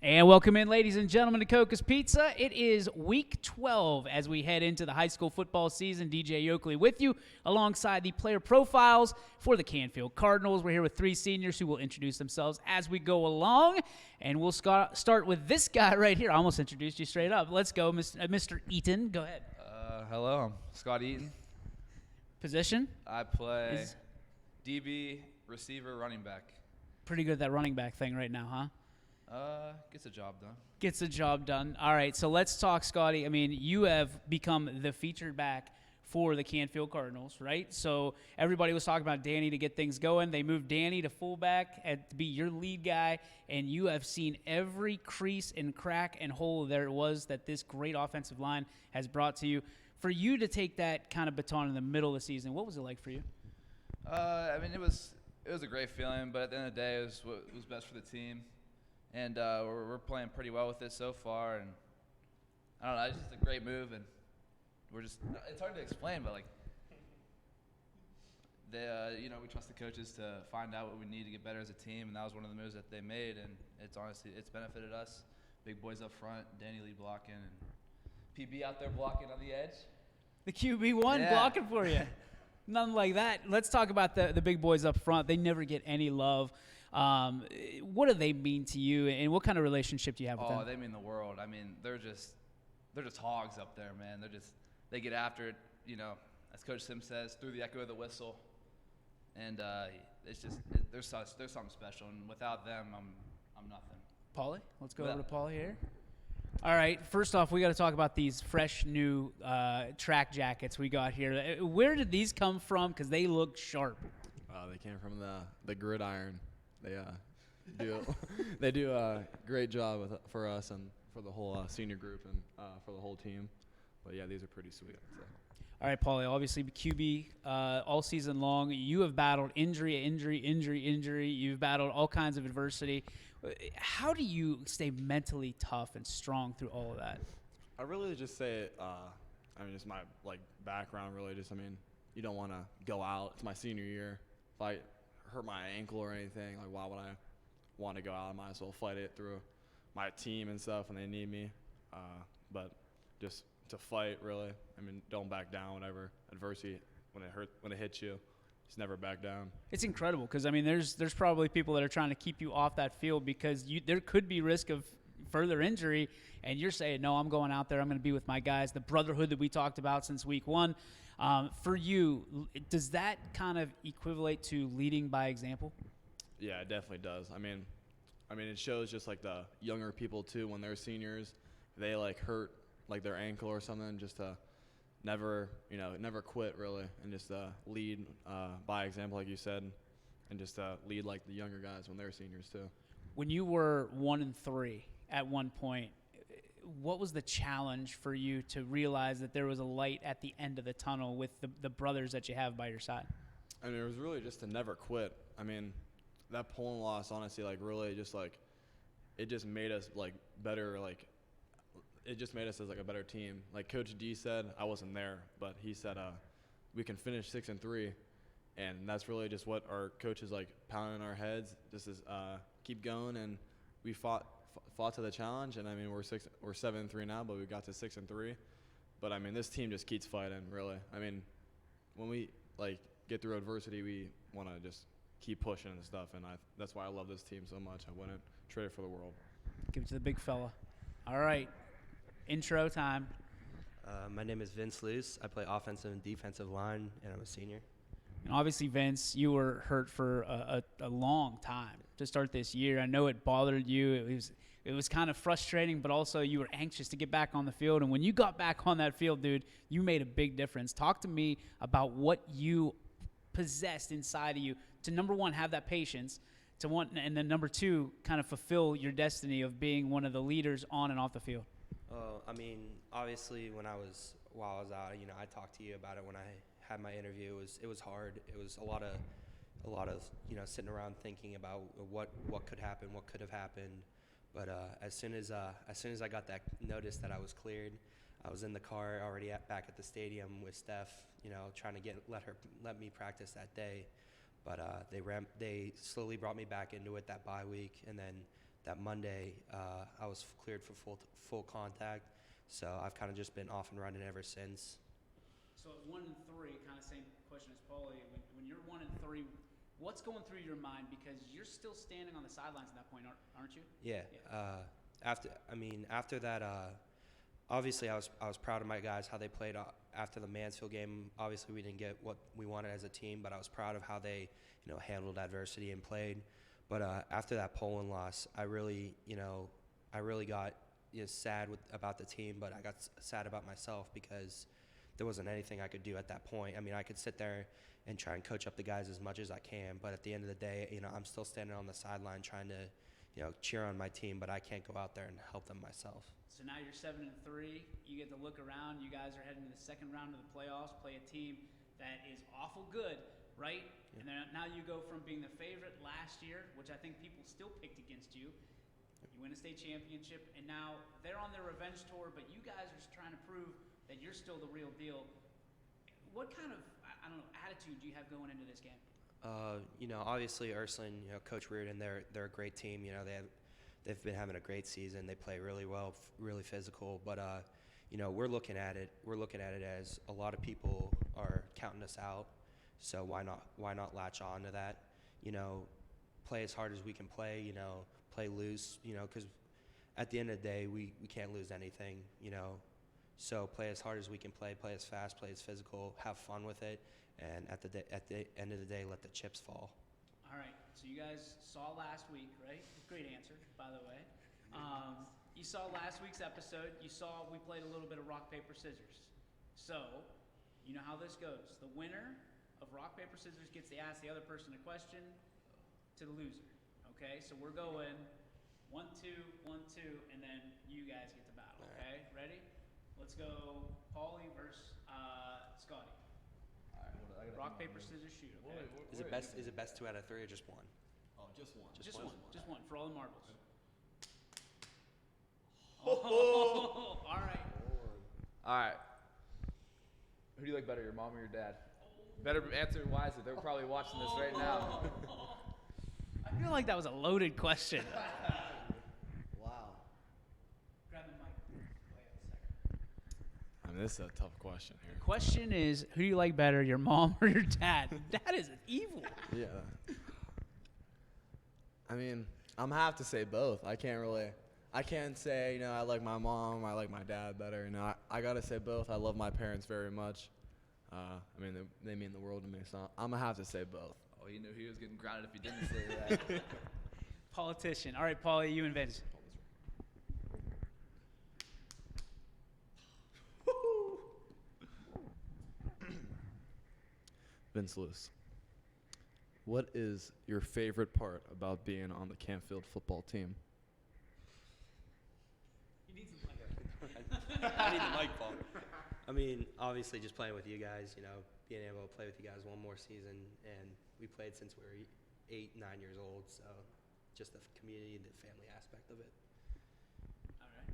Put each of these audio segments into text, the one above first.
And welcome in, ladies and gentlemen, to Coca's Pizza. It is week 12 as we head into the high school football season. DJ Yoakley with you alongside the player profiles for the Canfield Cardinals. We're here with three seniors who will introduce themselves as we go along. And we'll start with this guy right here. I almost introduced you straight up. Let's go, Mr. Eaton. Go ahead. Hello, I'm Scott Eaton. Position? I play DB, receiver, running back. Pretty good at that running back thing right now, huh? Gets the job done. Gets the job done. All right, so let's talk, Scotty. I mean, you have become the featured back for the Canfield Cardinals, right? So everybody was talking about Danny to get things going. They moved Danny to fullback to be your lead guy, and you have seen every crease and crack and hole there was that this great offensive line has brought to you. For you to take that kind of baton in the middle of the season, what was it like for you? I mean, it was a great feeling, but at the end of the day, it was what was best for the team. And we're playing pretty well with it so far, and I don't know, it's just a great move, and it's hard to explain, but we trust the coaches to find out what we need to get better as a team, and that was one of the moves that they made, and it's benefited us. Big boys up front, Danny Lee blocking, and PB out there blocking on the edge. The QB1 blocking for you. Nothing like that. Let's talk about the big boys up front. They never get any love. What do they mean to you, and what kind of relationship do you have with them? Oh, they mean the world. I mean, they're just hogs up there, man. They get after it, as Coach Sim says, through the echo of the whistle, and there's something special. And without them, I'm nothing. Paulie, let's go over to Paulie here. All right, first off, we got to talk about these fresh new track jackets we got here. Where did these come from? Because they look sharp. They came from the gridiron. They do a great job for us and for the whole senior group and for the whole team. But yeah, these are pretty sweet. So. All right, Paulie. Obviously, QB all season long. You have battled injury. You've battled all kinds of adversity. How do you stay mentally tough and strong through all of that? I really just say, just my background. Really, you don't want to go out. It's my senior year. If I hurt my ankle or anything, why would I want to go out? I might as well fight it through my team and stuff when they need me. But just to fight, really. Don't back down whenever adversity, when it hits you, just never back down. It's incredible because, there's probably people that are trying to keep you off that field because there could be risk of further injury, and you're saying, no, I'm going out there, I'm going to be with my guys, the brotherhood that we talked about since week one. For you, does that kind of equivalent to leading by example? Yeah, it definitely does. It shows just the younger people too when they're seniors, they hurt their ankle or something, just to never quit really, and just lead by example, like you said, and just lead the younger guys when they're seniors too. When you were 1-3 at one point, what was the challenge for you to realize that there was a light at the end of the tunnel with the brothers that you have by your side? It was really just to never quit. That Poland loss, honestly, really just it just made us better. It just made us as a better team. Coach D said, I wasn't there, but he said we can finish 6-3, and that's really just what our coaches pounding in our heads. Just is keep going, and we fought to the challenge, and we're 7-3 now, but we got to 6-3. But this team just keeps fighting, really. When we get through adversity, we want to just keep pushing and stuff, and that's why I love this team so much. I wouldn't trade it for the world. Give it to the big fella. All right, intro time. My name is Vince Luce. I play offensive and defensive line, and I'm a senior. And obviously, Vince, you were hurt for a long time to start this year. I know it bothered you. It was kind of frustrating, but also you were anxious to get back on the field. And when you got back on that field, dude, you made a big difference. Talk to me about what you possessed inside of you to, number one, have that patience, and then number two, kind of fulfill your destiny of being one of the leaders on and off the field. Obviously, while I was out, I talked to you about it when I had my interview. It was hard. It was a lot of sitting around thinking about what could happen, what could have happened. But as soon as I got that notice that I was cleared, I was in the car already back at the stadium with Steph, trying to let me practice that day. But they slowly brought me back into it that bye week, and then that Monday I was cleared for full contact. So I've kind of just been off and running ever since. So at 1-3, kind of same question as Paulie. When you're 1-3, what's going through your mind? Because you're still standing on the sidelines at that point, aren't you? Yeah. After that, obviously I was proud of my guys, how they played after the Mansfield game. Obviously we didn't get what we wanted as a team, but I was proud of how they, handled adversity and played. But after that Poland loss, I really got sad about the team, but I got sad about myself because there wasn't anything I could do at that point. I mean, I could sit there and try and coach up the guys as much as I can, but at the end of the day, I'm still standing on the sideline trying to, cheer on my team, but I can't go out there and help them myself. So now you're 7-3. You get to look around. You guys are heading to the second round of the playoffs, play a team that is awful good, right? Yeah. And then now you go from being the favorite last year, which I think people still picked against you. You win a state championship, and now they're on their revenge tour, but you guys are just trying to prove that you're still the real deal. What kind of, attitude do you have going into this game? Obviously Ursuline, Coach Reardon, they're a great team. They've been having a great season. They play really well, really physical. But we're looking at it as a lot of people are counting us out. So why not latch on to that? Play as hard as we can play. Play loose. Because at the end of the day, we can't lose anything. So play as hard as we can play as fast, play as physical, have fun with it, and at the end of the day, let the chips fall. All right, so you guys saw last week, right? Great answer, by the way. You saw last week's episode. You saw we played a little bit of rock, paper, scissors. So, you know how this goes. The winner of rock, paper, scissors gets to ask the other person a question to the loser. Okay, so we're going 1-2, 1-2, and then you guys get to battle, okay? Ready? Let's go Paulie versus Scotty. All right, Rock, paper, scissors, shoot, okay? Is it best 2 out of 3 or just 1? Oh, just one. Just one for all the marbles. Oh, all right. All right. Who do you like better, your mom or your dad? Better answer wisely. They're probably watching this right now. I feel like that was a loaded question. Wow. Grab the mic. Wait a second. I mean, this is a tough question here. The question is, who do you like better, your mom or your dad? That is evil. Yeah. I mean, I'm gonna have to say both. I can't say, I like my mom, I like my dad better. I gotta say both. I love my parents very much. I mean, they mean the world to me, so I'm gonna have to say both. Oh, he knew he was getting grounded if he didn't say that. Politician. All right, Paulie, you and Vince. Vince Luce, what is your favorite part about being on the Canfield football team? He needs the mic. I need the mic, Paul. I mean, obviously just playing with you guys, being able to play with you guys one more season, and we played since we were 8, 9 years old, so just the community, the family aspect of it. All right.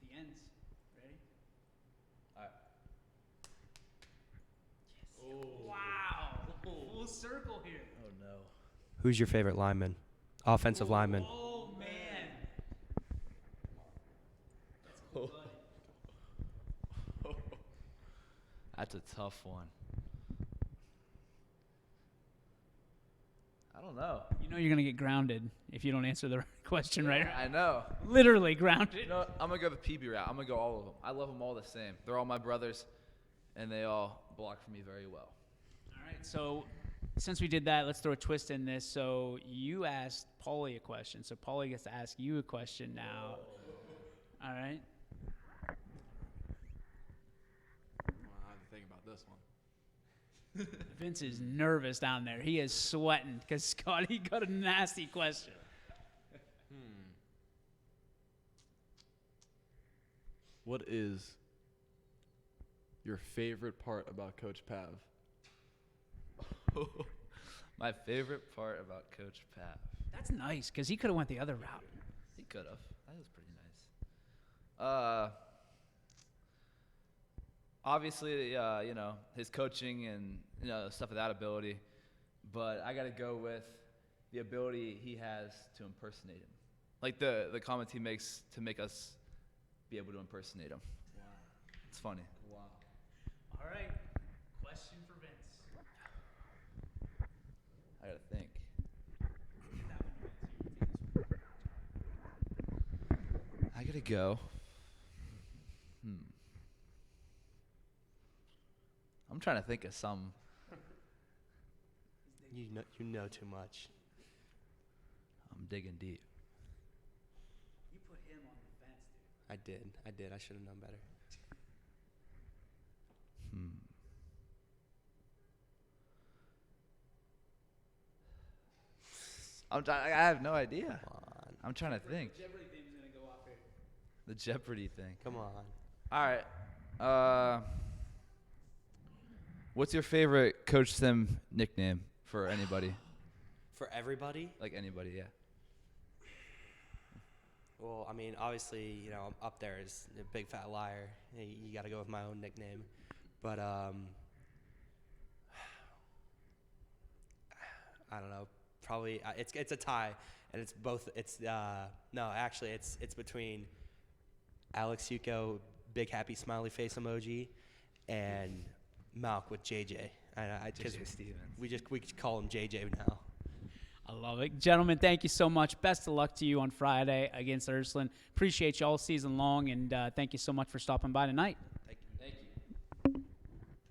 The ends. Ready? All right. Yes. Wow. Full circle here. Oh, no. Who's your favorite lineman? Offensive lineman. Oh, man. That's cool, buddy. That's a tough one. I don't know. You know you're going to get grounded if you don't answer the right question, right? I know. Literally grounded. You know, I'm going to go the PB route. I'm going to go all of them. I love them all the same. They're all my brothers, and they all block for me very well. All right, so since we did that, let's throw a twist in this. So you asked Paulie a question, so Paulie gets to ask you a question now. All right? I have to think about this one. Vince is nervous down there. He is sweating because Scotty got a nasty question. What is your favorite part about Coach Pav? My favorite part about Coach Pav. That's nice because he could have went the other route. He could have. That was pretty nice. Obviously, his coaching and stuff of that ability, but I got to go with, the ability he has to impersonate him. Like the comments he makes to make us be able to impersonate him. Wow. It's funny. Wow. All right. Question for Vince. I gotta think. I gotta go. I'm trying to think of some. You know too much. I'm digging deep. You put him on the fence, dude. I did. I should have known better. I have no idea. Come on. I'm trying to think. The Jeopardy theme is going to go off here. The Jeopardy thing. Come on. All right. What's your favorite Coach Sim nickname for anybody? For everybody? Like anybody, yeah. Well, I mean, obviously, I'm up there as a big fat liar. You got to go with my own nickname. But I don't know. Probably it's a tie, and it's both. It's no, actually, it's between Alex Yuko, big happy smiley face emoji, and Malk with JJ. Because JJ Stevens. we call him JJ now. I love it. Gentlemen, thank you so much. Best of luck to you on Friday against Ursuline. Appreciate you all season long, and thank you so much for stopping by tonight.